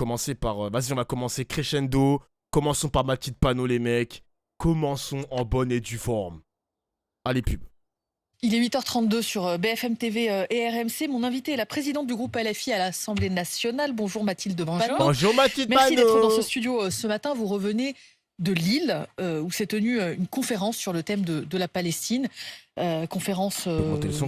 commencer par... vas-y, on va commencer crescendo. Commençons par ma petite panneau, les mecs. Commençons en bonne et due forme. Allez, pub. Il est 8h32 sur BFM TV et RMC. Mon invité est la présidente du groupe LFI à l'Assemblée nationale. Bonjour Mathilde Panot. Bonjour Mathilde Panot. Merci d'être dans ce studio ce matin. Vous revenez de Lille où s'est tenue une conférence sur le thème de la Palestine. Conférence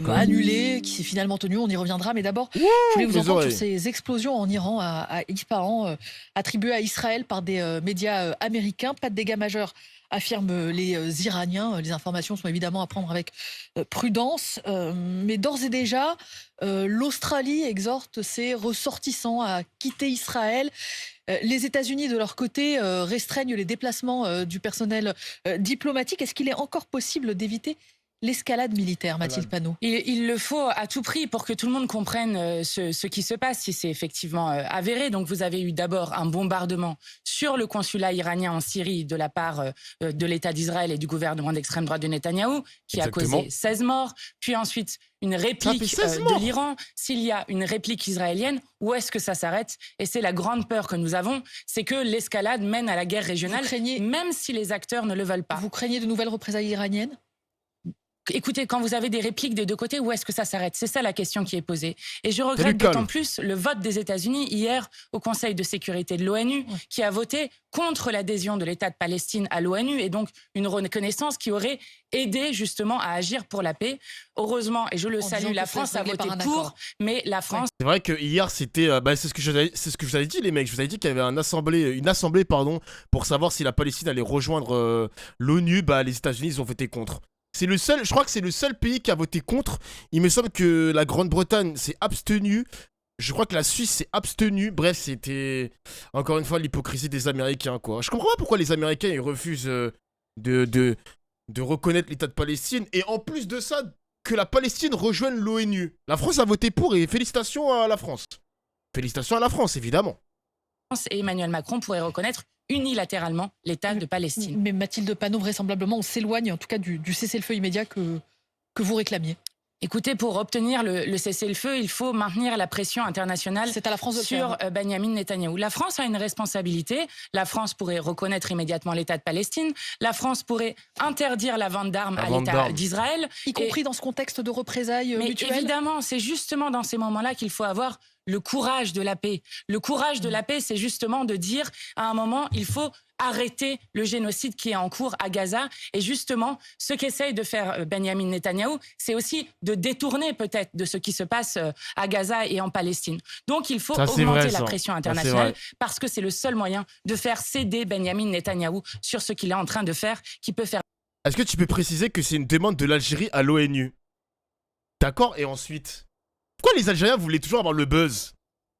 annulée qui s'est finalement tenue. On y reviendra. Mais d'abord, je voulais vous entendre sur ces explosions en Iran, à Ispahan, attribuées à Israël par des médias américains. Pas de dégâts majeurs, affirment les Iraniens. Les informations sont évidemment à prendre avec prudence. Mais d'ores et déjà, l'Australie exhorte ses ressortissants à quitter Israël. Les États-Unis, de leur côté, restreignent les déplacements du personnel diplomatique. Est-ce qu'il est encore possible d'éviter l'escalade militaire, Mathilde Panot? Il le faut à tout prix pour que tout le monde comprenne ce qui se passe, si c'est effectivement avéré. Donc vous avez eu d'abord un bombardement sur le consulat iranien en Syrie de la part de l'État d'Israël et du gouvernement d'extrême droite de Netanyahou, qui a causé 16 morts. Puis ensuite, une réplique de l'Iran. S'il y a une réplique israélienne, où est-ce que ça s'arrête? Et c'est la grande peur que nous avons, c'est que l'escalade mène à la guerre régionale, même si les acteurs ne le veulent pas. Vous craignez de nouvelles représailles iraniennes? Écoutez, quand vous avez des répliques des deux côtés, où est-ce que ça s'arrête? C'est ça la question qui est posée. Et je regrette d'autant plus le vote des États-Unis hier au Conseil de sécurité de l'ONU, qui a voté contre l'adhésion de l'État de Palestine à l'ONU, et donc une reconnaissance qui aurait aidé justement à agir pour la paix. Heureusement, et je le salue, la France a voté pour, mais la France... C'est vrai que hier, c'était... c'est ce que je vous avais dit, les mecs. Je vous avais dit qu'il y avait une assemblée pour savoir si la Palestine allait rejoindre l'ONU. Les États-Unis, ils ont voté contre. C'est le seul, je crois que c'est le seul pays qui a voté contre. Il me semble que la Grande-Bretagne s'est abstenue. Je crois que la Suisse s'est abstenue. Bref, c'était encore une fois l'hypocrisie des Américains, quoi. Je comprends pas pourquoi les Américains ils refusent de reconnaître l'État de Palestine. Et en plus de ça, que la Palestine rejoigne l'ONU. La France a voté pour et félicitations à la France. Félicitations à la France, évidemment. Et Emmanuel Macron pourrait reconnaître unilatéralement l'État de Palestine. Mais Mathilde Panot, vraisemblablement, on s'éloigne en tout cas du cessez-le-feu immédiat que vous réclamiez. Écoutez, pour obtenir le cessez-le-feu, il faut maintenir la pression internationale sur Benyamin Netanyahou. La France a une responsabilité. La France pourrait reconnaître immédiatement l'État de Palestine. La France pourrait interdire la vente d'armes à l'État d'Israël. Y compris dans ce contexte de représailles mutuelles. Évidemment, c'est justement dans ces moments-là qu'il faut avoir le courage de la paix. Le courage de la paix, c'est justement de dire, à un moment, il faut arrêter le génocide qui est en cours à Gaza. Et justement, ce qu'essaye de faire Benyamin Netanyahou, c'est aussi de détourner peut-être de ce qui se passe à Gaza et en Palestine. Donc il faut augmenter la pression internationale parce que c'est le seul moyen de faire céder Benyamin Netanyahou sur ce qu'il est en train de faire, qui peut faire... Est-ce que tu peux préciser que c'est une demande de l'Algérie à l'ONU? D'accord, et ensuite... Pourquoi les Algériens voulaient toujours avoir le buzz?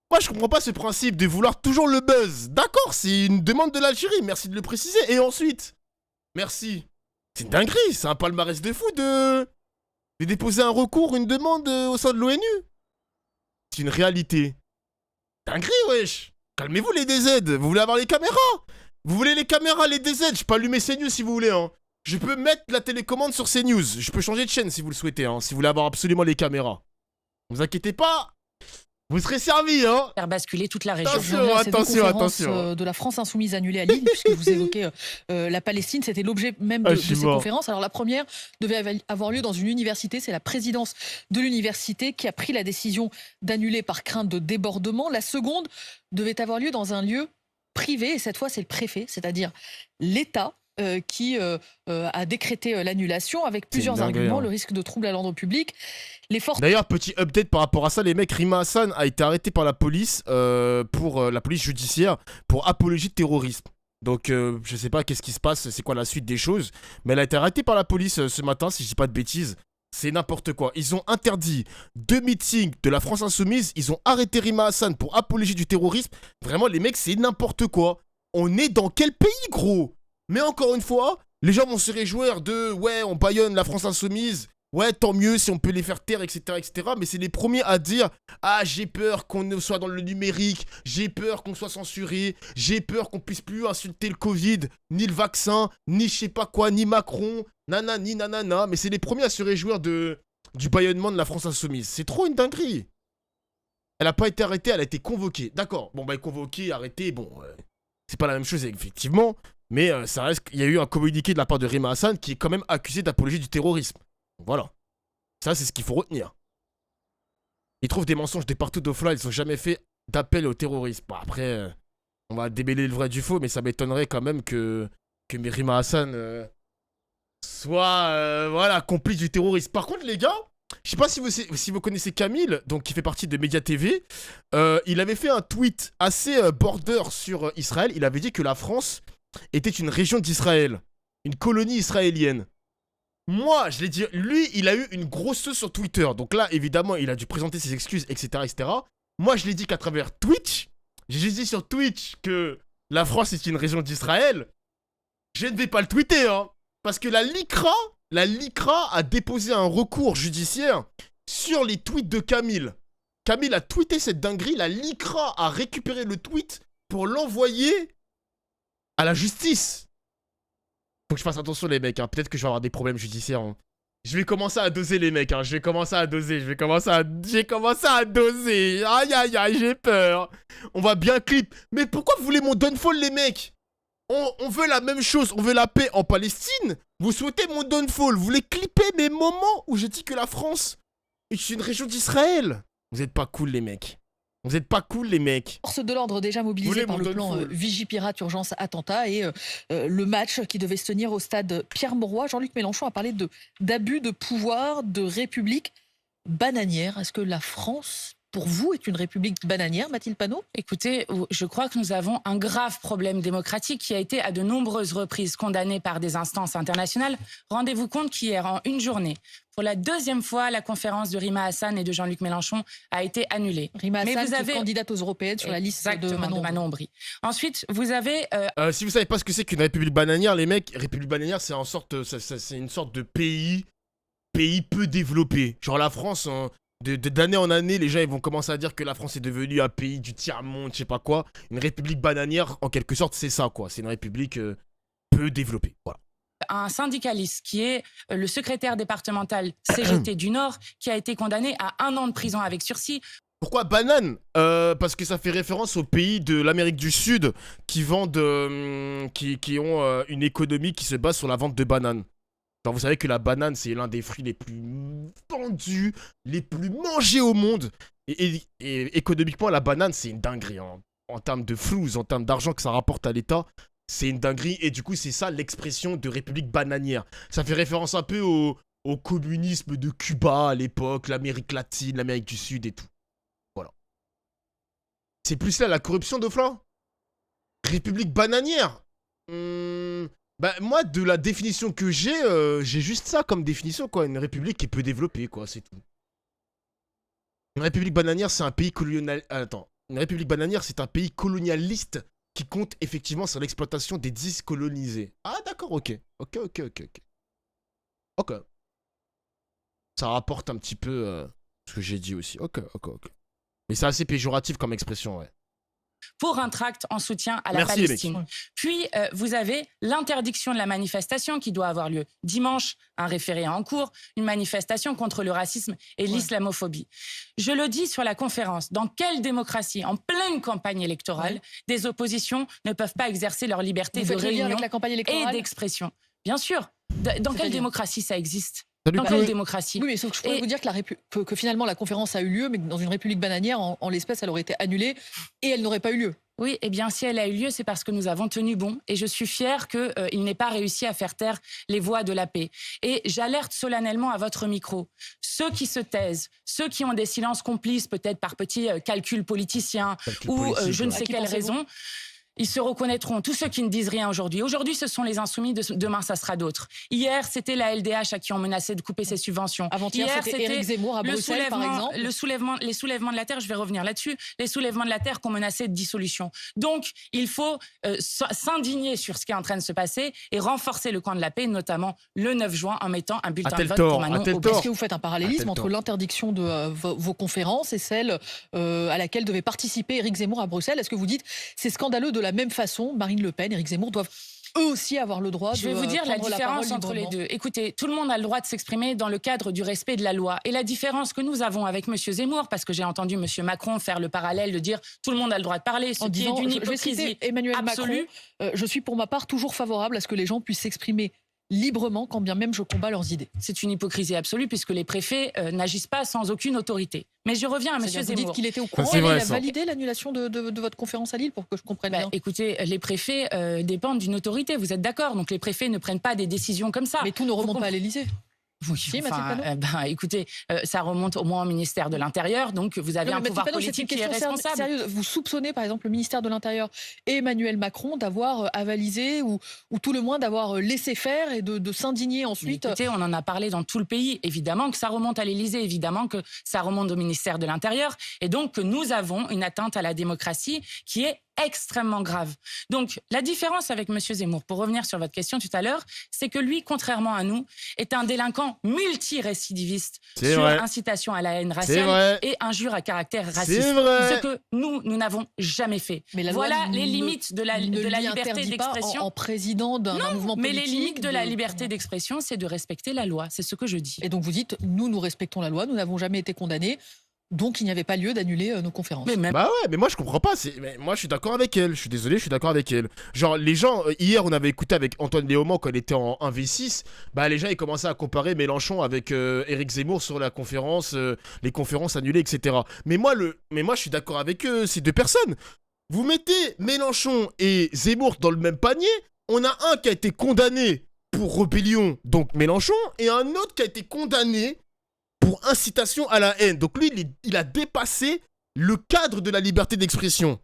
Moi, je comprends pas ce principe de vouloir toujours le buzz. D'accord, c'est une demande de l'Algérie, merci de le préciser. Et ensuite? Merci. C'est une dinguerie, c'est un palmarès de fou de déposer un recours, une demande au sein de l'ONU. C'est une réalité. Dinguerie, wesh. Calmez-vous, les DZ. Vous voulez avoir les caméras? Vous voulez les caméras, les DZ? Je peux allumer CNews si vous voulez, hein. Je peux mettre la télécommande sur CNews. Je peux changer de chaîne si vous le souhaitez, hein. Si vous voulez avoir absolument les caméras. Ne vous inquiétez pas, vous serez servis, hein. Faire basculer toute la région. Attention. De la France insoumise annulée à Lille, puisque vous évoquez la Palestine, c'était l'objet même de ces conférences. Alors la première devait avoir lieu dans une université, c'est la présidence de l'université qui a pris la décision d'annuler par crainte de débordement. La seconde devait avoir lieu dans un lieu privé, et cette fois c'est le préfet, c'est-à-dire l'État, qui a décrété l'annulation avec plusieurs arguments, le risque de trouble à l'ordre public. D'ailleurs, petit update par rapport à ça, les mecs, Rima Hassan a été arrêté par la police, pour la police judiciaire, pour apologie de terrorisme. Donc, je sais pas qu'est-ce qui se passe, c'est quoi la suite des choses, mais elle a été arrêtée par la police ce matin, si je dis pas de bêtises. C'est n'importe quoi. Ils ont interdit 2 meetings de la France Insoumise, ils ont arrêté Rima Hassan pour apologie du terrorisme. Vraiment, les mecs, c'est n'importe quoi. On est dans quel pays, gros? Mais encore une fois, les gens vont se réjouir de « ouais, on bâillonne la France Insoumise ». Ouais, tant mieux si on peut les faire taire, etc., etc. Mais c'est les premiers à dire « Ah, j'ai peur qu'on soit dans le numérique, j'ai peur qu'on soit censuré, j'ai peur qu'on puisse plus insulter le Covid, ni le vaccin, ni je sais pas quoi, ni Macron, nanani, nanana. » Mais c'est les premiers à se réjouir du bâillonnement de la France Insoumise. C'est trop une dinguerie. Elle a pas été arrêtée, elle a été convoquée. D'accord. Bon, bah, convoquée, arrêtée, bon, c'est pas la même chose, effectivement. Mais ça reste, il y a eu un communiqué de la part de Rima Hassan qui est quand même accusé d'apologie du terrorisme. Donc, voilà. Ça, c'est ce qu'il faut retenir. Ils trouvent des mensonges de partout d'Ofla, ils n'ont jamais fait d'appel au terrorisme. Bon, après, on va démêler le vrai du faux, mais ça m'étonnerait quand même que Rima Hassan soit voilà, complice du terrorisme. Par contre, les gars, je sais pas si vous connaissez Camille, donc qui fait partie de Média TV. Il avait fait un tweet assez border sur Israël. Il avait dit que la France était une région d'Israël, une colonie israélienne. Moi, je l'ai dit, lui, il a eu une grosse sur Twitter. Donc là, évidemment, il a dû présenter ses excuses, etc., etc. Moi, je l'ai dit qu'à travers Twitch, j'ai juste dit sur Twitch que la France est une région d'Israël. Je ne vais pas le tweeter, hein. Parce que la LICRA a déposé un recours judiciaire sur les tweets de Camille. Camille a tweeté cette dinguerie, la LICRA a récupéré le tweet pour l'envoyer à la justice. Faut que je fasse attention les mecs, hein. Peut-être que je vais avoir des problèmes judiciaires. Hein. Je vais commencer à doser les mecs, hein. J'ai commencé à doser. Aïe aïe aïe, j'ai peur. On va bien clip. Mais pourquoi vous voulez mon downfall les mecs? On veut la même chose, on veut la paix en Palestine. Vous souhaitez mon downfall, vous voulez clipper mes moments où j'ai dit que la France est une région d'Israël. Vous êtes pas cool les mecs. Vous êtes pas cool les mecs. Force de l'ordre déjà mobilisée par le plan Vigipirate Urgence Attentat et le match qui devait se tenir au stade Pierre-Mauroy. Jean-Luc Mélenchon a parlé d'abus de pouvoir, de république bananière. Est-ce que la France, pour vous, est une république bananière, Mathilde Panot? Écoutez, je crois que nous avons un grave problème démocratique qui a été à de nombreuses reprises condamné par des instances internationales. Rendez-vous compte qu'hier, en une journée, pour la deuxième fois, la conférence de Rima Hassan et de Jean-Luc Mélenchon a été annulée. Rima Hassan, qui est candidate aux européennes sur la liste de Manon Aubry. Ensuite, vous avez... si vous savez pas ce que c'est qu'une république bananière, les mecs, république bananière, c'est une sorte de pays peu développé. Genre la France... d'année en année, les gens ils vont commencer à dire que la France est devenue un pays du tiers-monde, je sais pas quoi. Une république bananière, en quelque sorte, c'est ça, quoi. C'est une république peu développée, voilà. Un syndicaliste qui est le secrétaire départemental CGT du Nord, qui a été condamné à 1 an de prison avec sursis. Pourquoi banane? Parce que ça fait référence aux pays de l'Amérique du Sud qui vendent, qui ont une économie qui se base sur la vente de bananes. Genre, vous savez que la banane, c'est l'un des fruits les plus vendus, les plus mangés au monde. Et économiquement, la banane, c'est une dinguerie. Hein. En termes de flous, en termes d'argent que ça rapporte à l'État, c'est une dinguerie. Et du coup, c'est ça l'expression de république bananière. Ça fait référence un peu au communisme de Cuba à l'époque, l'Amérique latine, l'Amérique du Sud et tout. Voilà. C'est plus là la corruption de Flan. République bananière. Bah, moi, de la définition que j'ai juste ça comme définition, quoi. Une république qui est peu développée, quoi, c'est tout. Une république bananière, c'est un pays colonial... Attends. Une république bananière, c'est un pays colonialiste qui compte effectivement sur l'exploitation des colonisés. Ah, d'accord, ok. Ok. Ça rapporte un petit peu ce que j'ai dit aussi. Ok. Mais c'est assez péjoratif comme expression, ouais. Pour un tract en soutien à la Palestine. Puis, vous avez l'interdiction de la manifestation qui doit avoir lieu dimanche, un référé en cours, une manifestation contre le racisme et l'islamophobie. Je le dis sur la conférence, dans quelle démocratie, en pleine campagne électorale, des oppositions ne peuvent pas exercer leur liberté de réunion et d'expression? Bien sûr. Dans quelle démocratie ça existe? Dans quelle démocratie? Oui, mais sauf que je pourrais vous dire que finalement la conférence a eu lieu, mais que dans une république bananière, en l'espèce, elle aurait été annulée et elle n'aurait pas eu lieu. Oui, eh bien, si elle a eu lieu, c'est parce que nous avons tenu bon et je suis fière qu'il n'ait pas réussi à faire taire les voix de la paix. Et j'alerte solennellement à votre micro. Ceux qui se taisent, ceux qui ont des silences complices, peut-être par petits calculs politiciens ou je ne sais quelle raison... Ils se reconnaîtront, tous ceux qui ne disent rien aujourd'hui. Aujourd'hui, ce sont les insoumis, demain, ça sera d'autres. Hier, c'était la LDH à qui on menaçait de couper ses subventions. Avant-hier, c'était Éric Zemmour à Bruxelles, par exemple. Les soulèvements de la terre, je vais revenir là-dessus, les soulèvements de la terre qu'on menaçait de dissolution. Donc, il faut s'indigner sur ce qui est en train de se passer et renforcer le camp de la paix, notamment le 9 juin, en mettant un bulletin de vote pour Manon Aubry. Est-ce que vous faites un parallélisme entre l'interdiction de vos conférences et celle à laquelle devait participer Éric Zemmour à Bruxelles? Est-ce que vous dites c'est scandaleux de la même façon, Marine Le Pen, Éric Zemmour doivent eux aussi avoir le droit de Je vais vous dire la prendre différence parole entre les librement. deux. Écoutez, tout le monde a le droit de s'exprimer dans le cadre du respect de la loi. Et la différence que nous avons avec M. Zemmour, parce que j'ai entendu M. Macron faire le parallèle de dire tout le monde a le droit de parler, ce En qui disant, est d'une je vais hypocrisie citer Emmanuel absolue. Macron, je suis pour ma part toujours favorable à ce que les gens puissent s'exprimer librement, quand bien même je combats leurs idées. C'est une hypocrisie absolue puisque les préfets n'agissent pas sans aucune autorité. Mais je reviens à M. C'est-à-dire, vous Zemmour. dites qu'il était au courant c'est et vrai, il a ça. validé l'annulation de votre conférence à Lille, pour que je comprenne bien. Écoutez, les préfets dépendent d'une autorité, vous êtes d'accord? Donc les préfets ne prennent pas des décisions comme ça. Mais tout ne remonte pas à l'Élysée. Oui, Si, enfin, Mathilde écoutez, ça remonte au moins au ministère de l'Intérieur, donc vous avez Non, un mais pouvoir Mathilde Panot, politique c'est qui est une question responsable. sérieuse. Vous soupçonnez par exemple le ministère de l'Intérieur et Emmanuel Macron d'avoir avalisé ou tout le moins d'avoir laissé faire et de s'indigner Mais ensuite. écoutez, on en a parlé dans tout le pays. Évidemment que ça remonte à l'Élysée, évidemment que ça remonte au ministère de l'Intérieur, et donc que nous avons une atteinte à la démocratie qui est extrêmement grave. Donc, la différence avec M. Zemmour, pour revenir sur votre question tout à l'heure, c'est que lui, contrairement à nous, est un délinquant multirécidiviste C'est sur vrai. incitation à la haine C'est raciale vrai. et injure à caractère raciste. C'est vrai. Ce que nous n'avons jamais fait. Mais la loi Voilà les ne- limites de la ne lui liberté interdit pas d'expression. en président d'un mouvement Mais politique. les limites de la liberté d'expression, c'est de respecter la loi. C'est ce que je dis. Et donc vous dites, nous respectons la loi, nous n'avons jamais été condamnés, donc il n'y avait pas lieu d'annuler nos conférences. Mais même Bah ouais, mais moi je comprends pas. Mais moi je suis d'accord avec elle. Je suis désolé, je suis d'accord avec elle. Genre, les gens, hier on avait écouté avec Antoine Léaumont quand il était en 1v6. Bah les gens ils commençaient à comparer Mélenchon avec Éric Zemmour sur la conférence, les conférences annulées, etc. Mais moi je suis d'accord avec ces deux personnes. Vous mettez Mélenchon et Zemmour dans le même panier. On a un qui a été condamné pour rébellion, donc Mélenchon, et un autre qui a été condamné pour incitation à la haine. Donc lui, il a dépassé le cadre de la liberté d'expression.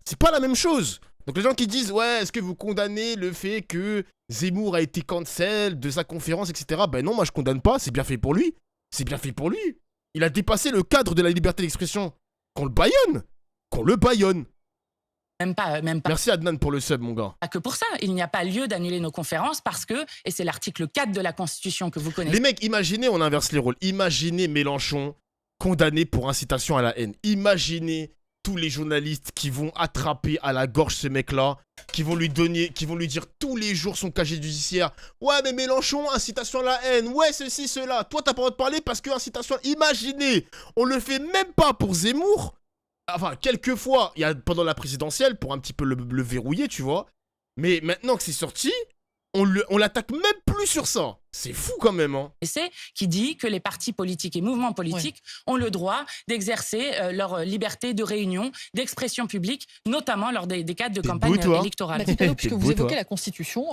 C'est pas la même chose. Donc les gens qui disent, ouais, est-ce que vous condamnez le fait que Zemmour a été cancel de sa conférence, etc. Ben non, moi je condamne pas, c'est bien fait pour lui. C'est bien fait pour lui. Il a dépassé le cadre de la liberté d'expression. Qu'on le baïonne. Qu'on le baïonne. Même pas. Merci Adnan pour le sub, mon gars. Pas que pour ça. Il n'y a pas lieu d'annuler nos conférences parce que, et c'est l'article 4 de la Constitution que vous connaissez. Les mecs, imaginez, on inverse les rôles. Imaginez Mélenchon condamné pour incitation à la haine. Imaginez tous les journalistes qui vont attraper à la gorge ce mec-là, qui vont lui dire tous les jours son casier judiciaire. Ouais, mais Mélenchon, incitation à la haine. Ouais, ceci, cela. Toi, t'as pas le droit de parler parce que incitation. Imaginez, on le fait même pas pour Zemmour. Enfin, quelquefois, il y a pendant la présidentielle pour un petit peu le verrouiller, tu vois. Mais maintenant que c'est sorti, on l'attaque même plus sur ça. C'est fou quand même, hein. Qui dit que les partis politiques et mouvements politiques ont le droit d'exercer leur liberté de réunion, d'expression publique, notamment lors des cadres de campagne électorale. Mathilde Panot, puisque vous évoquez la Constitution,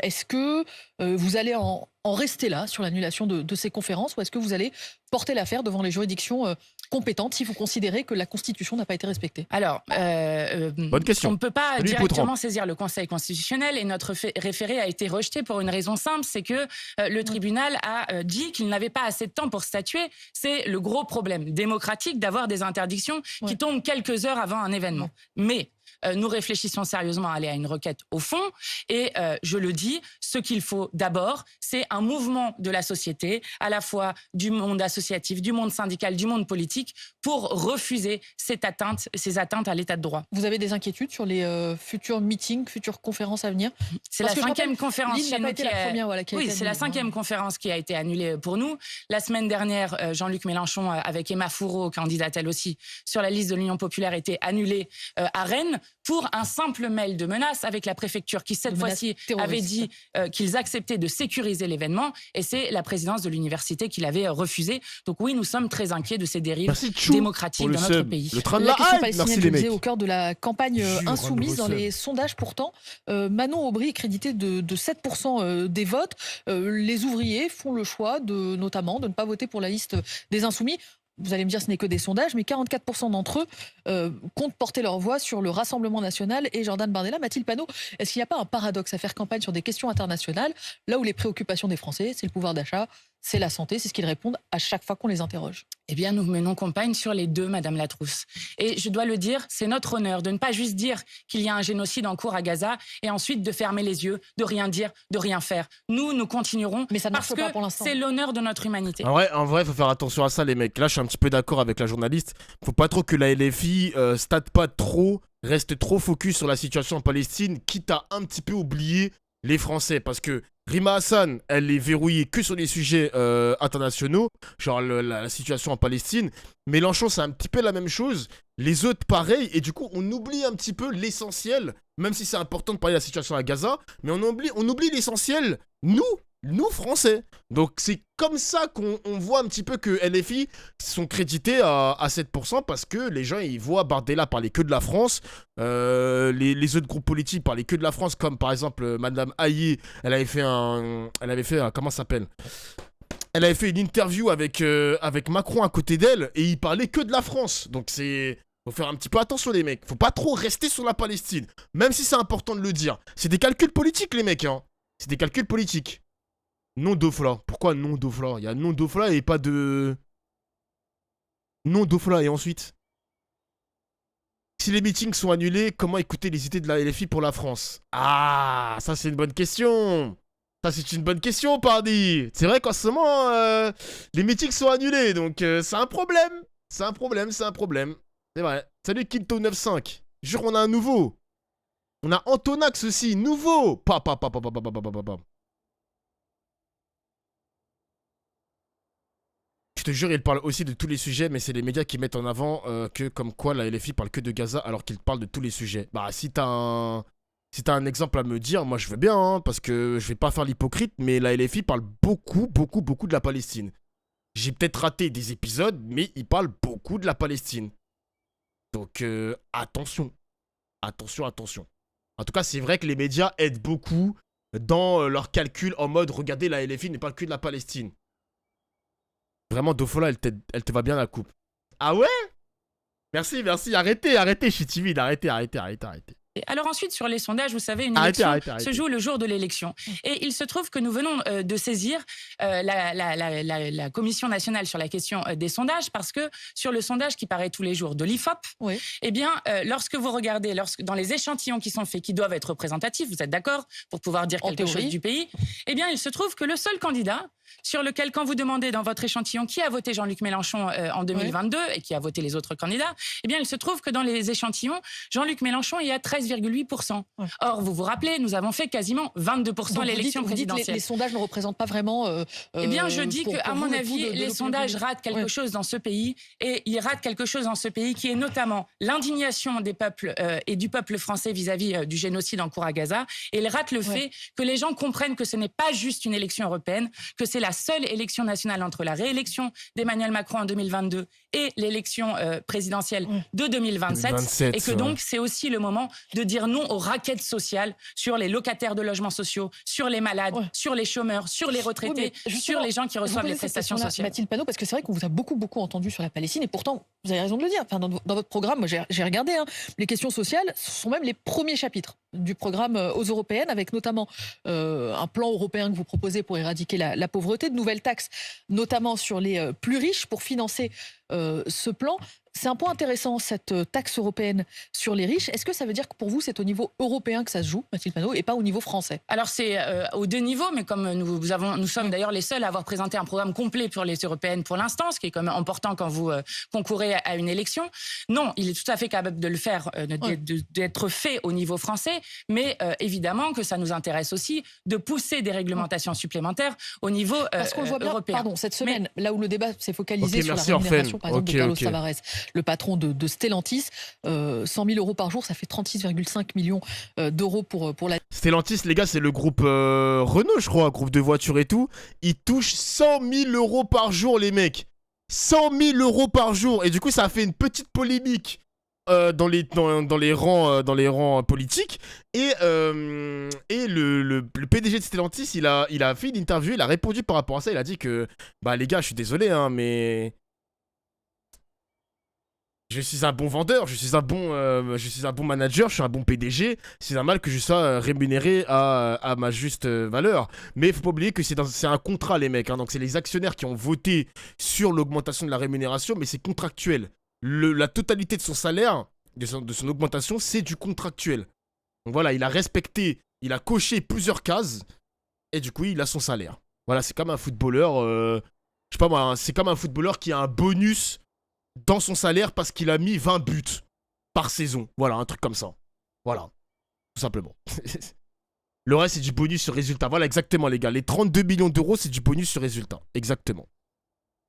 est-ce que vous allez en rester là sur l'annulation de ces conférences ou est-ce que vous allez porter l'affaire devant les juridictions compétentes si vous considérez que la Constitution n'a pas été respectée? Alors, bonne question. On ne peut pas directement saisir le Conseil constitutionnel et notre référé a été rejeté pour une raison simple, c'est que le tribunal a dit qu'il n'avait pas assez de temps pour statuer. C'est le gros problème démocratique d'avoir des interdictions qui tombent quelques heures avant un événement. Mais nous réfléchissons sérieusement à aller à une requête au fond et je le dis, ce qu'il faut d'abord, c'est un mouvement de la société, à la fois du monde associatif, du monde syndical, du monde politique, pour refuser ces atteintes à l'état de droit. Vous avez des inquiétudes sur les futurs meetings, futures conférences à venir? C'est la cinquième conférence. Lille n'a pas été la première, voilà, qui a été oui, c'est la annulée. 5e conférence qui a été annulée pour nous. La semaine dernière, Jean-Luc Mélenchon, avec Emma Fourreau, candidate elle aussi, sur la liste de l'Union populaire, était annulée à Rennes pour un simple mail de menace avec la préfecture qui, cette fois-ci, avait dit qu'ils acceptaient de sécuriser l'événement et c'est la présidence de l'université qui l'avait refusé. Donc oui, nous sommes très inquiets de ces dérives démocratiques dans notre pays. Le train de la la question hype, palestinienne, merci je les le disais, mecs. au cœur de la campagne insoumise dans les sondages pourtant. Manon Aubry est crédité de 7% des votes. Les ouvriers font le choix notamment de ne pas voter pour la liste des insoumis. Vous allez me dire ce n'est que des sondages, mais 44% d'entre eux comptent porter leur voix sur le Rassemblement national et Jordan Bardella. Mathilde Panot, est-ce qu'il n'y a pas un paradoxe à faire campagne sur des questions internationales, là où les préoccupations des Français, c'est le pouvoir d'achat, c'est la santé. C'est ce qu'ils répondent à chaque fois qu'on les interroge. Eh bien, nous menons campagne sur les deux, Madame Latrousse. Et je dois le dire, c'est notre honneur de ne pas juste dire qu'il y a un génocide en cours à Gaza et ensuite de fermer les yeux, de rien dire, de rien faire. Nous continuerons mais ça ne parce marche pas pour l'instant. C'est l'honneur de notre humanité. En vrai, faut faire attention à ça, les mecs. Là, je suis un petit peu d'accord avec la journaliste. Faut pas trop que la LFI stade pas trop, reste trop focus sur la situation en Palestine, quitte à un petit peu oublier les Français. Parce que Rima Hassan, elle est verrouillée que sur les sujets internationaux, genre la situation en Palestine. Mélenchon, c'est un petit peu la même chose. Les autres, pareil. Et du coup, on oublie un petit peu l'essentiel, même si c'est important de parler de la situation à Gaza, mais on oublie l'essentiel, nous Français. Donc c'est comme ça qu'on voit un petit peu que LFI sont crédités à 7% parce que les gens ils voient Bardella parler que de la France, les autres groupes politiques parler que de la France, comme par exemple Madame Haïe, elle avait fait comment ça s'appelle, elle avait fait une interview avec Macron à côté d'elle et il parlait que de la France. Donc faut faire un petit peu attention les mecs, faut pas trop rester sur la Palestine, même si c'est important de le dire. C'est des calculs politiques les mecs, hein. C'est des calculs politiques. Non d'Ofla. Pourquoi non d'Ofla? Il y a non d'Ofla et pas de... Non d'Ofla et ensuite? Si les meetings sont annulés, comment écouter les idées de la LFI pour la France? Ah, ça c'est une bonne question. Ça c'est une bonne question, pardi. C'est vrai qu'en ce moment, les meetings sont annulés, donc c'est un problème. C'est un problème. C'est vrai. Salut Kinto95. Jure, on a un nouveau. On a Antonax aussi, nouveau. Je te jure, il parle aussi de tous les sujets, mais c'est les médias qui mettent en avant que comme quoi la LFI parle que de Gaza alors qu'il parle de tous les sujets. Bah, si t'as un exemple à me dire, moi je veux bien, hein, parce que je vais pas faire l'hypocrite, mais la LFI parle beaucoup de la Palestine. J'ai peut-être raté des épisodes, mais il parle beaucoup de la Palestine. Donc attention. Attention. En tout cas, c'est vrai que les médias aident beaucoup dans leurs calculs en mode regardez, la LFI ne parle que de la Palestine. Vraiment, Dofola, elle te va bien la coupe. Ah ouais? Merci. Arrêtez, je suis timide. Arrêtez. Alors ensuite, sur les sondages, vous savez, une élection se joue le jour de l'élection. Et il se trouve que nous venons de saisir la Commission nationale sur la question des sondages, parce que sur le sondage qui paraît tous les jours de l'IFOP, oui. Eh bien, lorsque vous regardez, dans les échantillons qui sont faits, qui doivent être représentatifs, vous êtes d'accord, pour pouvoir dire quelque chose du pays, eh bien, il se trouve que le seul candidat sur lequel, quand vous demandez dans votre échantillon qui a voté Jean-Luc Mélenchon en 2022 et qui a voté les autres candidats, eh bien, il se trouve que dans les échantillons, Jean-Luc Mélenchon est à 13,8%. Or, vous vous rappelez, nous avons fait quasiment 22% à l'élection présidentielle. Vous dites les sondages ne représentent pas vraiment... eh bien, je dis qu'à mon avis, les sondages ratent quelque chose dans ce pays, et ils ratent quelque chose dans ce pays qui est notamment l'indignation des peuples et du peuple français vis-à-vis du génocide en cours à Gaza, et ils ratent le fait que les gens comprennent que ce n'est pas juste une élection européenne, que c'est la seule élection nationale entre la réélection d'Emmanuel Macron en 2022 et l'élection présidentielle de 2027, et que donc c'est aussi le moment de dire non aux raquettes sociales sur les locataires de logements sociaux, sur les malades, sur les chômeurs, sur les retraités, sur les gens qui reçoivent les prestations sociales. Mathilde Panot, parce que c'est vrai qu'on vous a beaucoup entendu sur la Palestine, et pourtant, vous avez raison de le dire, enfin, dans votre programme, moi j'ai regardé, hein, les questions sociales sont même les premiers chapitres du programme aux européennes, avec notamment un plan européen que vous proposez pour éradiquer la pauvreté, de nouvelles taxes, notamment sur les plus riches, pour financer ce plan. C'est un point intéressant, cette taxe européenne sur les riches. Est-ce que ça veut dire que pour vous, c'est au niveau européen que ça se joue, Mathilde Panot, et pas au niveau français? Alors, c'est aux deux niveaux, mais comme nous sommes d'ailleurs les seuls à avoir présenté un programme complet pour les européennes pour l'instant, ce qui est quand même important quand vous concourez à une élection. Non, il est tout à fait capable de le faire, d'être fait au niveau français, mais évidemment que ça nous intéresse aussi de pousser des réglementations supplémentaires au niveau Parce qu'on le voit bien, européen. Pardon, cette semaine, là où le débat s'est focalisé sur la rémunération, par exemple, de Carlos Tavares, le patron de Stellantis, 100 000 € par jour, ça fait 36,5 millions d'euros pour la... Stellantis, les gars, c'est le groupe Renault, je crois, groupe de voitures et tout. Ils touchent 100 000 € par jour, les mecs. 100 000 € par jour. Et du coup, ça a fait une petite polémique dans les rangs politiques. Et le PDG de Stellantis, il a fait une interview, il a répondu par rapport à ça. Il a dit que, bah les gars, je suis désolé, hein, mais... Je suis un bon vendeur, je suis un bon manager, je suis un bon PDG. C'est normal que je sois rémunéré à ma juste valeur. Mais il faut pas oublier que c'est un contrat, les mecs. Hein. Donc c'est les actionnaires qui ont voté sur l'augmentation de la rémunération, mais c'est contractuel. La totalité de son salaire, de son augmentation, c'est du contractuel. Donc voilà, il a respecté, il a coché plusieurs cases, et du coup, il a son salaire. Voilà, c'est comme un footballeur, je sais pas moi, c'est comme un footballeur qui a un bonus dans son salaire parce qu'il a mis 20 buts par saison. Voilà, un truc comme ça. Voilà, tout simplement. Le reste, c'est du bonus sur résultat. Voilà, exactement, les gars. Les 32 millions d'euros, c'est du bonus sur résultat. Exactement.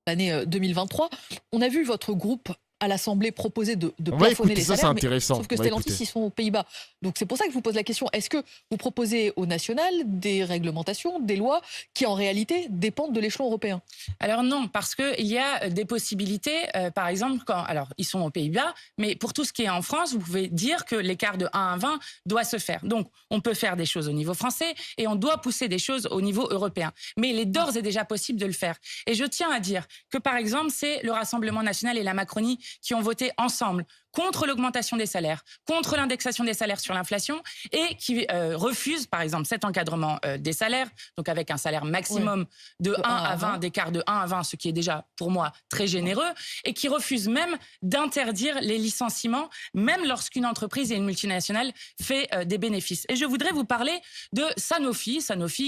L'année 2023, on a vu votre groupe à l'Assemblée proposer de plafonner les salaires, c'est intéressant. Sauf que Stellantis, ils sont aux Pays-Bas. Donc c'est pour ça que je vous pose la question, est-ce que vous proposez au national des réglementations, des lois qui en réalité dépendent de l'échelon européen? Alors non, parce qu'il y a des possibilités, par exemple, alors ils sont aux Pays-Bas, mais pour tout ce qui est en France, vous pouvez dire que l'écart de 1 à 20 doit se faire. Donc on peut faire des choses au niveau français et on doit pousser des choses au niveau européen. Mais il est d'ores et déjà possible de le faire. Et je tiens à dire que par exemple, c'est le Rassemblement national et la Macronie qui ont voté ensemble contre l'augmentation des salaires, contre l'indexation des salaires sur l'inflation et qui refusent, par exemple, cet encadrement des salaires, donc avec un salaire maximum de 1 à 20, d'écart de 1 à 20, ce qui est déjà, pour moi, très généreux, et qui refusent même d'interdire les licenciements, même lorsqu'une entreprise et une multinationale fait des bénéfices. Et je voudrais vous parler de Sanofi,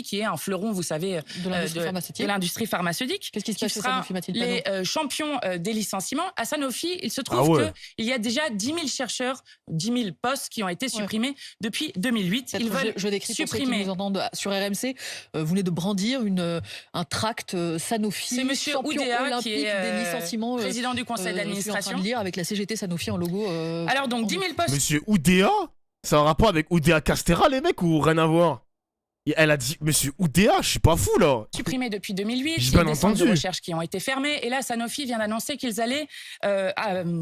qui est un fleuron, vous savez, de l'industrie pharmaceutique. Qu'est-ce qui se passe chez Sanofi, Mathilde les champions des licenciements. À Sanofi, il se trouve qu'il y a déjà 10 000 chercheurs, 10 000 postes qui ont été supprimés depuis 2008. Ils veulent je décris supprimer. Pour ceux qui nous entendent sur RMC, vous venez de brandir un tract Sanofi. C'est monsieur Oudéa qui est des licenciements, président du conseil d'administration. Je suis en train de lire avec la CGT Sanofi en logo. Alors donc 10 000 postes. Monsieur Oudéa, ça a un rapport avec Oudéa Castéra, les mecs, ou rien à voir? Elle a dit, monsieur Oudéa, je suis pas fou là. Supprimé depuis 2008, il y a des centres de recherche qui ont été fermés. Et là, Sanofi vient d'annoncer qu'ils allaient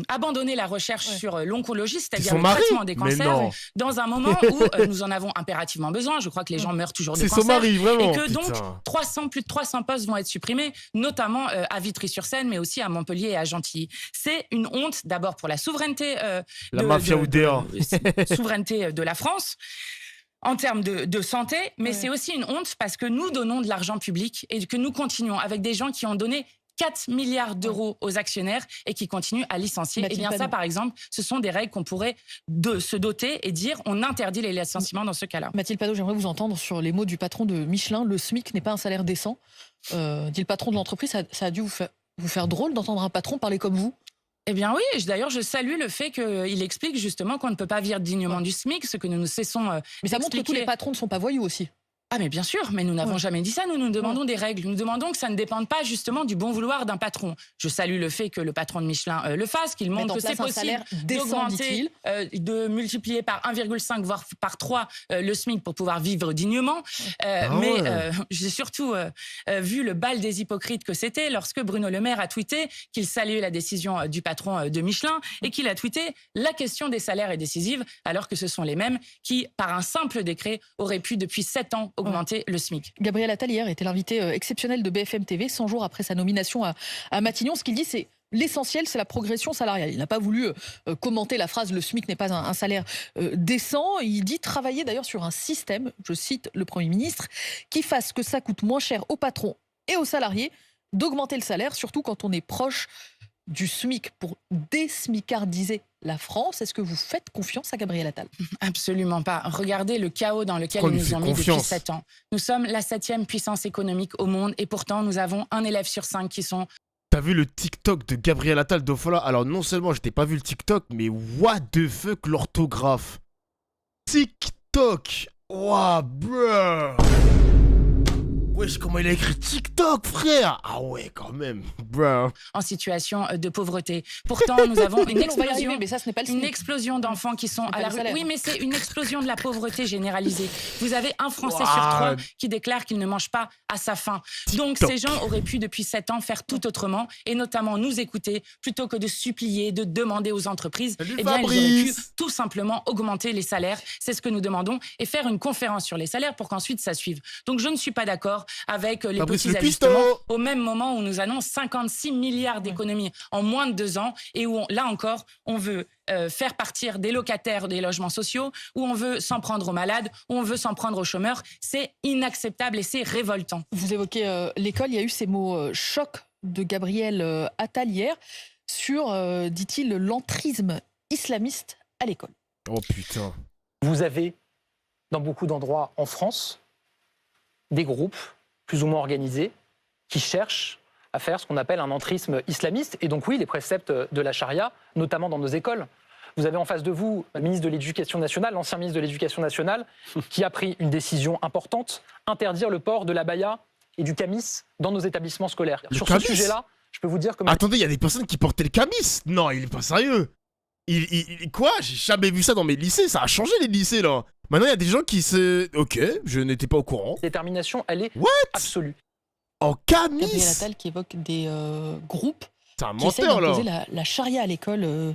abandonner la recherche sur l'oncologie, c'est-à-dire le traitement des cancers, dans un moment où nous en avons impérativement besoin. Je crois que les gens meurent toujours de cancer. C'est son mari, vraiment. Et que donc, plus de 300 postes vont être supprimés, notamment à Vitry-sur-Seine, mais aussi à Montpellier et à Gentilly. C'est une honte, d'abord pour la souveraineté, souveraineté de la France. En termes de santé, mais c'est aussi une honte parce que nous donnons de l'argent public et que nous continuons avec des gens qui ont donné 4 milliards d'euros aux actionnaires et qui continuent à licencier. Et bien ça, par exemple, ce sont des règles qu'on pourrait se doter et dire on interdit les licenciements dans ce cas-là. Mathilde Panot, j'aimerais vous entendre sur les mots du patron de Michelin. Le SMIC n'est pas un salaire décent. Dit le patron de l'entreprise, ça a dû vous faire drôle d'entendre un patron parler comme vous? Eh bien oui, d'ailleurs je salue le fait qu'il explique justement qu'on ne peut pas vivre dignement du SMIC, ce que nous cessons mais ça montre que tous les patrons ne sont pas voyous aussi. Ah mais bien sûr, mais nous n'avons jamais dit ça, nous demandons des règles, nous demandons que ça ne dépende pas justement du bon vouloir d'un patron. Je salue le fait que le patron de Michelin le fasse, qu'il montre que c'est possible d'augmenter, de multiplier par 1,5 voire par 3 le SMIC pour pouvoir vivre dignement. J'ai surtout vu le bal des hypocrites que c'était lorsque Bruno Le Maire a tweeté qu'il saluait la décision du patron de Michelin et qu'il a tweeté la question des salaires est décisive alors que ce sont les mêmes qui, par un simple décret, auraient pu depuis 7 ans augmenter le SMIC. Gabriel Attal hier était l'invité exceptionnel de BFM TV 100 jours après sa nomination à Matignon. Ce qu'il dit, c'est l'essentiel, c'est la progression salariale. Il n'a pas voulu commenter la phrase « le SMIC n'est pas un salaire décent ». Il dit travailler d'ailleurs sur un système, je cite le Premier ministre, qui fasse que ça coûte moins cher aux patrons et aux salariés d'augmenter le salaire, surtout quand on est proche du SMIC, pour désmicardiser la France. Est-ce que vous faites confiance à Gabriel Attal? Absolument pas. Regardez le chaos dans lequel ils nous ont mis depuis 7 ans. Nous sommes la 7e puissance économique au monde et pourtant nous avons un élève sur 5 qui sont... T'as vu le TikTok de Gabriel Attal d'Ofola? Alors non seulement je t'ai pas vu le TikTok, mais what the fuck l'orthographe. TikTok. Wow, bruh. Wesh, comment il a écrit TikTok, frère? Ah ouais, quand même, bro. En situation de pauvreté. Pourtant, nous avons une explosion, mais ça, ce n'est pas une explosion d'enfants qui sont à la rue. Oui, mais c'est une explosion de la pauvreté généralisée. Vous avez un Français sur 3 qui déclare qu'il ne mange pas à sa faim. Donc, ces gens auraient pu, depuis 7 ans, faire tout autrement et notamment nous écouter plutôt que de supplier, de demander aux entreprises. Eh bien, ils auraient pu tout simplement augmenter les salaires. C'est ce que nous demandons et faire une conférence sur les salaires pour qu'ensuite ça suive. Donc, je ne suis pas d'accord. avec les Fabrice petits Le ajustements, Cuistot. au même moment où nous annonce 56 milliards d'économies en moins de 2 ans et où, là encore, on veut faire partir des locataires des logements sociaux, où on veut s'en prendre aux malades, où on veut s'en prendre aux chômeurs. C'est inacceptable et c'est révoltant. Vous évoquez l'école, il y a eu ces mots choc de Gabriel Attal hier sur, dit-il, l'entrisme islamiste à l'école. Oh putain. Vous avez, dans beaucoup d'endroits en France, des groupes plus ou moins organisés qui cherchent à faire ce qu'on appelle un entrisme islamiste. Et donc oui, les préceptes de la charia, notamment dans nos écoles. Vous avez en face de vous le ministre de l'Éducation nationale, l'ancien ministre de l'Éducation nationale, qui a pris une décision importante, interdire le port de l'abaya et du camis dans nos établissements scolaires. Sur ce sujet-là, je peux vous dire que... Attendez, il y a des personnes qui portaient le camis. Non, il est pas sérieux. Quoi? J'ai jamais vu ça dans mes lycées. Ça a changé les lycées là. Maintenant, il y a des gens qui se... Ok, je n'étais pas au courant. La détermination, elle est absolue. En camis? Gabriel Attal qui évoque des groupes C'est un qui essayent menteur là. d'imposer la charia à l'école,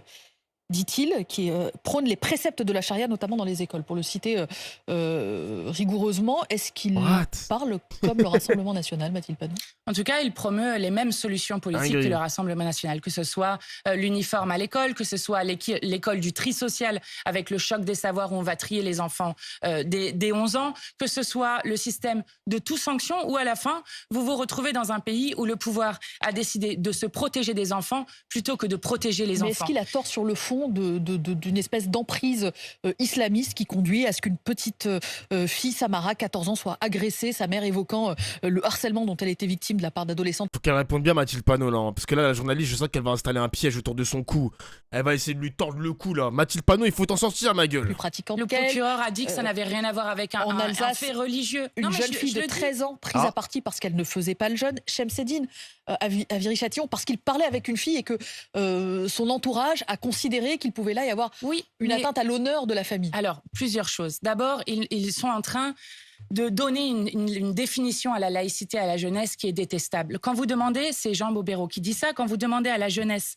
dit-il, qui prône les préceptes de la charia, notamment dans les écoles. Pour le citer rigoureusement, est-ce qu'il parle comme le Rassemblement national, Mathilde Panot? En tout cas, il promeut les mêmes solutions politiques que le Rassemblement national, que ce soit l'uniforme à l'école, que ce soit l'école du tri social avec le choc des savoirs où on va trier les enfants dès 11 ans, que ce soit le système de toute sanction où à la fin, vous vous retrouvez dans un pays où le pouvoir a décidé de se protéger des enfants plutôt que de protéger les enfants. Mais est-ce qu'il a tort sur le fond d'une espèce d'emprise islamiste qui conduit à ce qu'une petite fille, Samara, 14 ans, soit agressée, sa mère évoquant le harcèlement dont elle était victime de la part d'adolescentes? Faut qu'elle réponde bien, Mathilde Panot là, hein, parce que là, la journaliste, je sens qu'elle va installer un piège autour de son cou. Elle va essayer de lui tordre le cou là. Mathilde Panot, il faut t'en sortir, ma gueule. Plus pratiquante le qu'elle. procureur a dit que ça n'avait rien à voir avec un fait religieux. Une jeune fille de 13 ans prise à partie parce qu'elle ne faisait pas le jeûne, Chemseddine, à Viry-Châtillon, parce qu'il parlait avec une fille et que son entourage a considéré qu'il pouvait là y avoir une atteinte à l'honneur de la famille. Alors, plusieurs choses. D'abord, ils sont en train de donner une définition à la laïcité à la jeunesse qui est détestable. Quand vous demandez, c'est Jean Bobéro qui dit ça, quand vous demandez à la jeunesse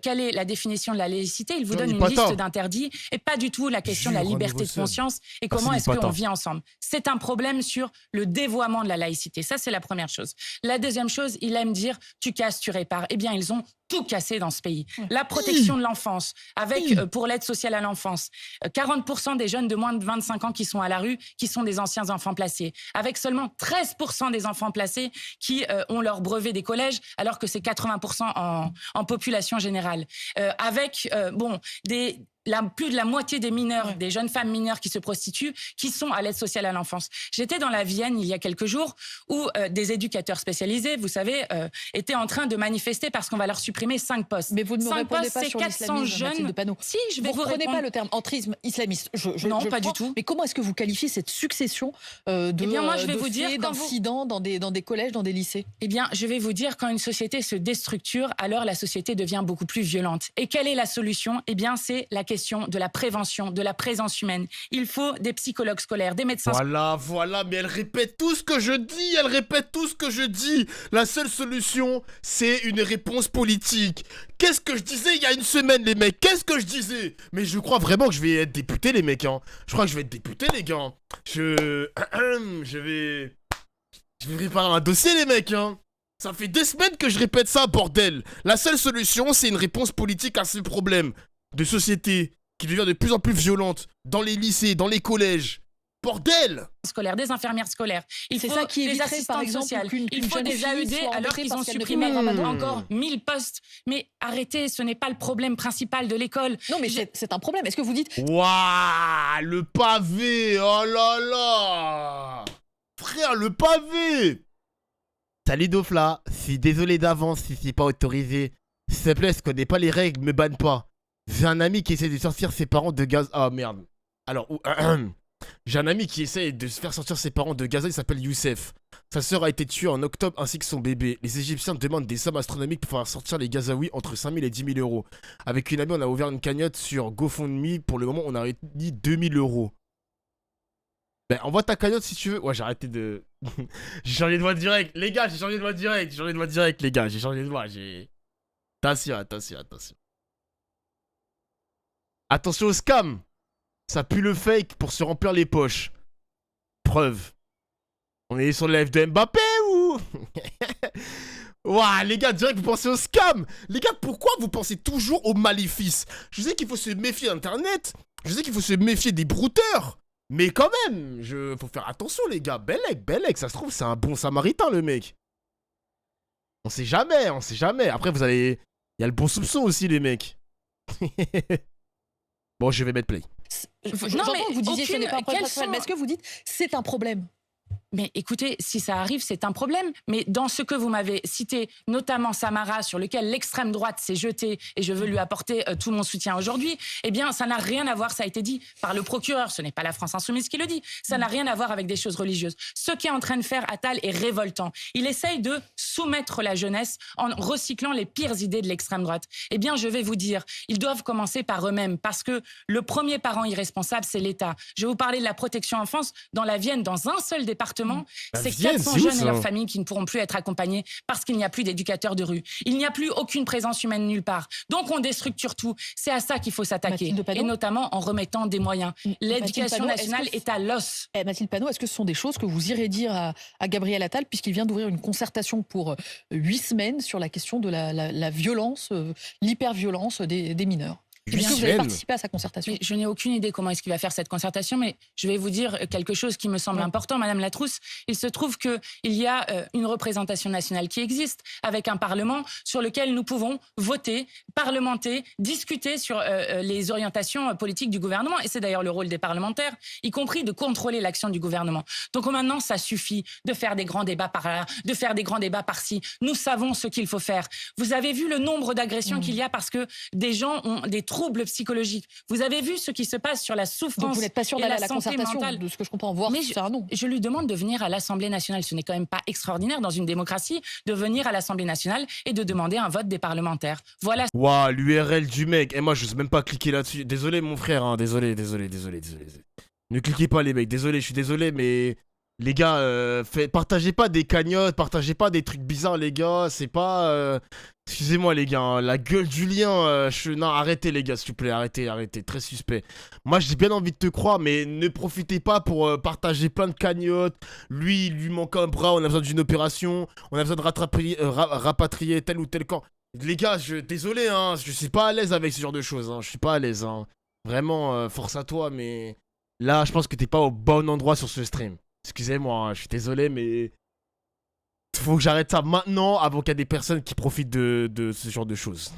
quelle est la définition de la laïcité, il vous donne une liste d'interdits et pas du tout la question de la liberté de conscience et comment est-ce qu'on vit ensemble. C'est un problème sur le dévoiement de la laïcité. Ça, c'est la première chose. La deuxième chose, il aime dire « tu casses, tu répares ». Eh bien, ils ont tout cassé dans ce pays. La protection de l'enfance, avec pour l'aide sociale à l'enfance, 40% des jeunes de moins de 25 ans qui sont à la rue, qui sont des anciens enfants placés, avec seulement 13% des enfants placés qui ont leur brevet des collèges, alors que c'est 80% en population générale. Avec plus de la moitié des mineurs, des jeunes femmes mineures qui se prostituent, qui sont à l'aide sociale à l'enfance. J'étais dans la Vienne il y a quelques jours où des éducateurs spécialisés, vous savez, étaient en train de manifester parce qu'on va leur supprimer 5 postes. Mais vous ne me 5 répondez postes, pas c'est sur 400 jeunes. Si, je vais vous ne reprenez répondre. pas le terme entrisme islamiste. Non, pas du tout. Mais comment est-ce que vous qualifiez cette succession d'incidents dans des collèges, dans des lycées? Eh bien, je vais vous dire, quand une société se déstructure, alors la société devient beaucoup plus violente. Et quelle est la solution? Eh bien, c'est la question de la prévention, de la présence humaine. Il faut des psychologues scolaires, des médecins... Voilà, mais elle répète tout ce que je dis, La seule solution, c'est une réponse politique. Qu'est-ce que je disais il y a une semaine, les mecs? Qu'est-ce que je disais? Mais je crois vraiment que je vais être député, les mecs, hein. Je crois que je vais être député, les gars. Je vais préparer un dossier, les mecs, hein. Ça fait 2 semaines que je répète ça, bordel. La seule solution, c'est une réponse politique à ce problème de société qui devient de plus en plus violente dans les lycées, dans les collèges. Bordel! Scolaires, des infirmières scolaires. C'est ça qui éviterait, par exemple, il faut des AED alors qu'ils ont supprimé encore 1000 postes. Mais arrêtez, ce n'est pas le problème principal de l'école. Non, mais c'est un problème. Est-ce que vous dites... Waouh, le pavé! Oh là là! Frère, le pavé! Salut Dofla, je suis désolé d'avance si c'est pas autorisé. S'il te plaît, je connais pas les règles, me banne pas. J'ai un ami qui essaie de sortir ses parents de Gaza. Ah merde. Alors, j'ai un ami qui essaie de se faire sortir ses parents de Gaza, il s'appelle Youssef. Sa sœur a été tuée en octobre ainsi que son bébé. Les Égyptiens demandent des sommes astronomiques pour faire sortir les Gazaouis entre 5 000 et 10 000 euros. Avec une amie, on a ouvert une cagnotte sur GoFundMe. Pour le moment, on a réuni 2 000 euros. Ben, envoie ta cagnotte si tu veux. Ouais, j'ai arrêté de... j'ai changé de voix direct. Les gars, j'ai changé de voix direct. Les gars, j'ai changé de voix. Attention. Attention au scam. Ça pue le fake pour se remplir les poches. Preuve. On est sur le live de Mbappé ou... Ouah, les gars, direct, vous pensez au scam. Les gars, pourquoi vous pensez toujours au maléfice? Je sais qu'il faut se méfier d'Internet. Je sais qu'il faut se méfier des brouteurs. Mais quand même, faut faire attention, les gars. Bellec, ça se trouve, c'est un bon samaritain, le mec. On sait jamais, on sait jamais. Après, vous avez... Il y a le bon soupçon aussi, les mecs. Bon, je vais mettre play. J'entends que vous disiez que ce n'est pas un problème personnel, mais est-ce que vous dites c'est un problème? Mais écoutez, si ça arrive, c'est un problème. Mais dans ce que vous m'avez cité, notamment Samara, sur lequel l'extrême droite s'est jetée, et je veux lui apporter tout mon soutien aujourd'hui, eh bien, ça n'a rien à voir, ça a été dit par le procureur, ce n'est pas la France Insoumise qui le dit, ça n'a rien à voir avec des choses religieuses. Ce qu'est en train de faire Attal est révoltant. Il essaye de soumettre la jeunesse en recyclant les pires idées de l'extrême droite. Eh bien, je vais vous dire, ils doivent commencer par eux-mêmes, parce que le premier parent irresponsable, c'est l'État. Je vais vous parler de la protection enfance. Dans la Vienne, dans un seul département, c'est 400 jeunes et leurs familles qui ne pourront plus être accompagnés parce qu'il n'y a plus d'éducateurs de rue. Il n'y a plus aucune présence humaine nulle part. Donc on déstructure tout. C'est à ça qu'il faut s'attaquer. Et notamment en remettant des moyens. L'éducation nationale est à l'os. Mathilde Panot, est-ce que ce sont des choses que vous irez dire à Gabriel Attal, puisqu'il vient d'ouvrir une concertation pour 8 semaines sur la question de la violence, l'hyperviolence des mineurs? Est-ce que vous avez participé à sa concertation? Je n'ai aucune idée comment est-ce qu'il va faire cette concertation, mais je vais vous dire quelque chose qui me semble important, Madame Latrousse. Il se trouve qu'il y a une représentation nationale qui existe, avec un Parlement sur lequel nous pouvons voter, parlementer, discuter sur les orientations politiques du gouvernement. Et c'est d'ailleurs le rôle des parlementaires, y compris de contrôler l'action du gouvernement. Donc maintenant, ça suffit de faire des grands débats par là, de faire des grands débats par-ci. Nous savons ce qu'il faut faire. Vous avez vu le nombre d'agressions qu'il y a parce que des gens ont des troubles psychologiques. Vous avez vu ce qui se passe sur la souffrance. Donc vous n'êtes pas sûr d'aller à la concertation, mentale. De ce que je comprends, voir si c'est un non. Je lui demande de venir à l'Assemblée nationale. Ce n'est quand même pas extraordinaire dans une démocratie de venir à l'Assemblée nationale et de demander un vote des parlementaires. Voilà. Waouh, l'URL du mec. Et moi, je n'ose même pas cliquer là-dessus. Désolé, mon frère. Hein. Désolé. Ne cliquez pas, les mecs. Désolé, je suis désolé, mais... Les gars, partagez pas des cagnottes, partagez pas des trucs bizarres, les gars. C'est pas... Excusez-moi, les gars, hein, la gueule du lien. Non, arrêtez, les gars, s'il vous plaît, arrêtez. Très suspect. Moi, j'ai bien envie de te croire, mais ne profitez pas pour partager plein de cagnottes. Lui, il lui manque un bras, on a besoin d'une opération. On a besoin de rapatrier tel ou tel camp. Les gars, désolé, hein, je suis pas à l'aise avec ce genre de choses. Hein, je suis pas à l'aise. Hein. Vraiment, force à toi, mais... Là, je pense que t'es pas au bon endroit sur ce stream. Excusez-moi, hein, je suis désolé, mais... Faut que j'arrête ça maintenant avant qu'il y ait des personnes qui profitent de ce genre de choses.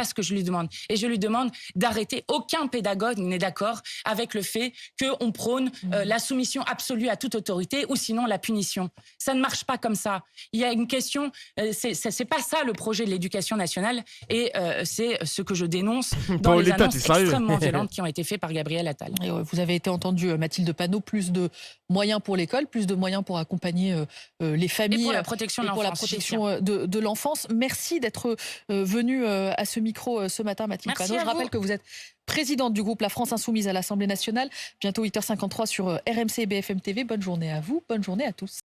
Ce que je lui demande. Et je lui demande d'arrêter. Aucun pédagogue n'est d'accord avec le fait qu'on prône la soumission absolue à toute autorité ou sinon la punition. Ça ne marche pas comme ça. Il y a une question, c'est pas ça le projet de l'éducation nationale et c'est ce que je dénonce dans les annonces extrêmement violentes qui ont été faites par Gabriel Attal. Et vous avez été entendu, Mathilde Panot, plus de moyens pour l'école, plus de moyens pour accompagner les familles. Et pour la protection de l'enfance. Merci d'être venu à ce micro ce matin, Mathilde Panot. Je rappelle que vous êtes présidente du groupe La France Insoumise à l'Assemblée nationale. Bientôt 8h53 sur RMC et BFM TV. Bonne journée à vous, bonne journée à tous.